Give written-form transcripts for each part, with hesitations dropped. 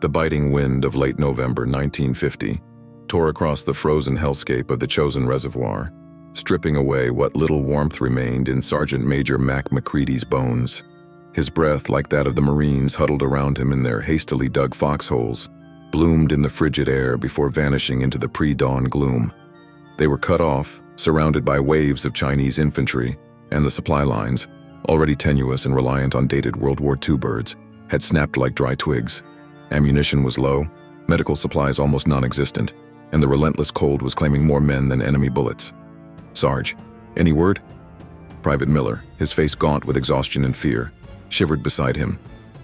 The biting wind of late November 1950 tore across the frozen hellscape of the Chosin Reservoir, stripping away what little warmth remained in Sergeant Major Mac McCready's bones. His breath, like that of the Marines huddled around him in their hastily dug foxholes, bloomed in the frigid air before vanishing into the pre-dawn gloom. They were cut off, surrounded by waves of Chinese infantry, and the supply lines, already tenuous and reliant on dated World War II birds, had snapped like dry twigs. Ammunition was low, medical supplies almost non-existent, and the relentless cold was claiming more men than enemy bullets. "Sarge, any word?" Private Miller, his face gaunt with exhaustion and fear, shivered beside him.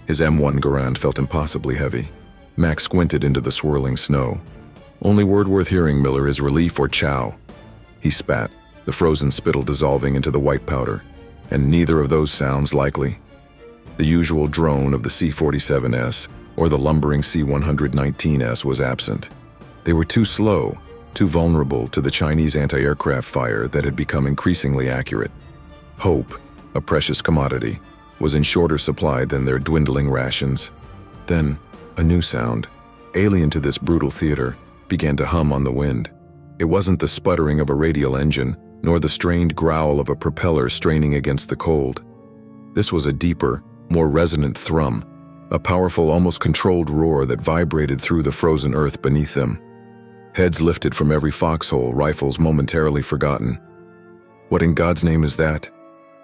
His M1 Garand felt impossibly heavy. Mac squinted into the swirling snow. "Only word worth hearing, Miller, is relief or chow." He spat, the frozen spittle dissolving into the white powder. "And neither of those sounds likely." The usual drone of the C-47S or the lumbering C-119S was absent. They were too slow, too vulnerable to the Chinese anti-aircraft fire that had become increasingly accurate. Hope, a precious commodity, was in shorter supply than their dwindling rations. Then, a new sound, alien to this brutal theater, began to hum on the wind. It wasn't the sputtering of a radial engine, nor the strained growl of a propeller straining against the cold. This was a deeper, more resonant thrum, a powerful, almost controlled roar that vibrated through the frozen earth beneath them. Heads lifted from every foxhole, rifles momentarily forgotten. "What in God's name is that?"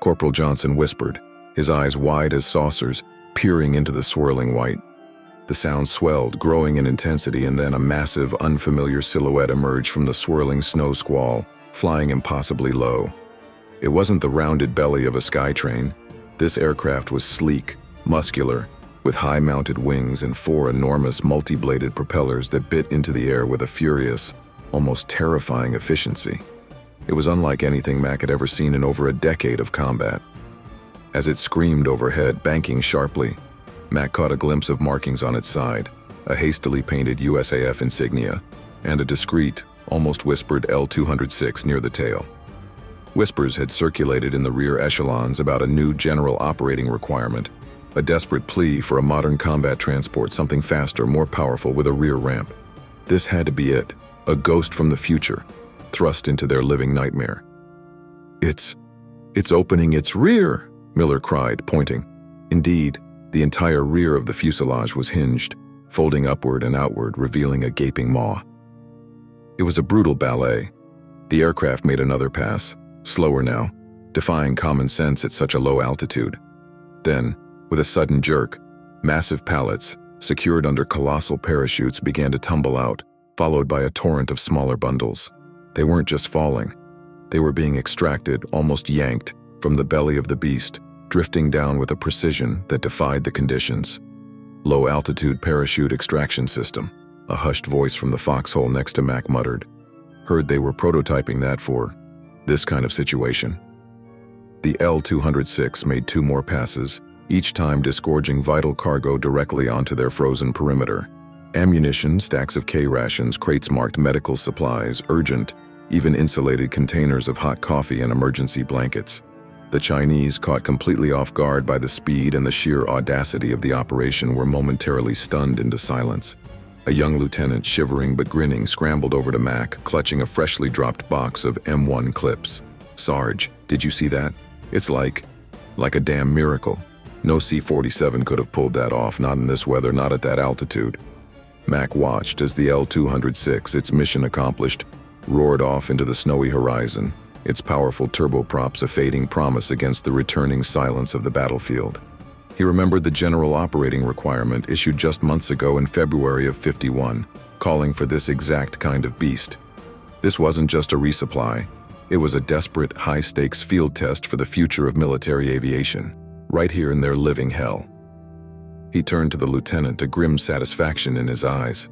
Corporal Johnson whispered, his eyes wide as saucers, peering into the swirling white. The sound swelled, growing in intensity, and then a massive, unfamiliar silhouette emerged from the swirling snow squall, flying impossibly low. It wasn't the rounded belly of a skytrain. This aircraft was sleek, muscular, with high-mounted wings and four enormous multi-bladed propellers that bit into the air with a furious, almost terrifying efficiency. It was unlike anything Mac had ever seen in over a decade of combat. As it screamed overhead, banking sharply, Mac caught a glimpse of markings on its side, a hastily painted USAF insignia, and a discreet, almost whispered L-206 near the tail. Whispers had circulated in the rear echelons about a new general operating requirement, a desperate plea for a modern combat transport, something faster, more powerful, with a rear ramp. This had to be it, a ghost from the future, thrust into their living nightmare. It's opening its rear," Miller cried, pointing. Indeed, the entire rear of the fuselage was hinged, folding upward and outward, revealing a gaping maw. It was a brutal ballet. The aircraft made another pass, slower now, defying common sense at such a low altitude. Then, with a sudden jerk, massive pallets, secured under colossal parachutes, began to tumble out, followed by a torrent of smaller bundles. They weren't just falling. They were being extracted, almost yanked, from the belly of the beast, drifting down with a precision that defied the conditions. "Low-altitude parachute extraction system," a hushed voice from the foxhole next to Mac muttered. "Heard they were prototyping that for this kind of situation." The L-206 made two more passes, each time disgorging vital cargo directly onto their frozen perimeter. Ammunition, stacks of K-rations, crates marked medical supplies, urgent, even insulated containers of hot coffee and emergency blankets. The Chinese, caught completely off guard by the speed and the sheer audacity of the operation, were momentarily stunned into silence. A young lieutenant, shivering but grinning, scrambled over to Mac, clutching a freshly dropped box of M1 clips. "Sarge, did you see that? It's like a damn miracle. No C-47 could have pulled that off, not in this weather, not at that altitude." Mac watched as the L-206, its mission accomplished, roared off into the snowy horizon, its powerful turboprops a fading promise against the returning silence of the battlefield. He remembered the general operating requirement issued just months ago in February of '51, calling for this exact kind of beast. This wasn't just a resupply. It was a desperate, high-stakes field test for the future of military aviation, right here in their living hell. He turned to the lieutenant, a grim satisfaction in his eyes.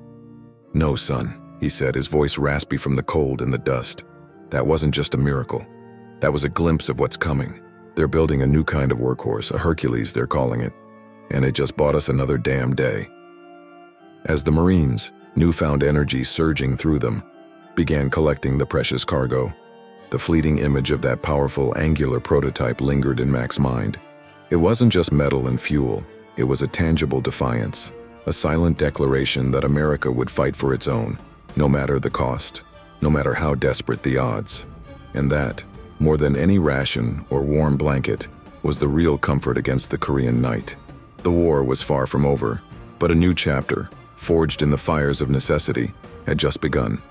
"No, son," he said, his voice raspy from the cold and the dust. "That wasn't just a miracle. That was a glimpse of what's coming. They're building a new kind of workhorse, a Hercules they're calling it, and it just bought us another damn day." As the Marines, newfound energy surging through them, began collecting the precious cargo, the fleeting image of that powerful, angular prototype lingered in Mac's mind. It wasn't just metal and fuel, it was a tangible defiance, A silent declaration that America would fight for its own, no matter the cost, no matter how desperate the odds. And that, more than any ration or warm blanket, was the real comfort against the Korean night. The war was far from over, but a new chapter, forged in the fires of necessity, had just begun.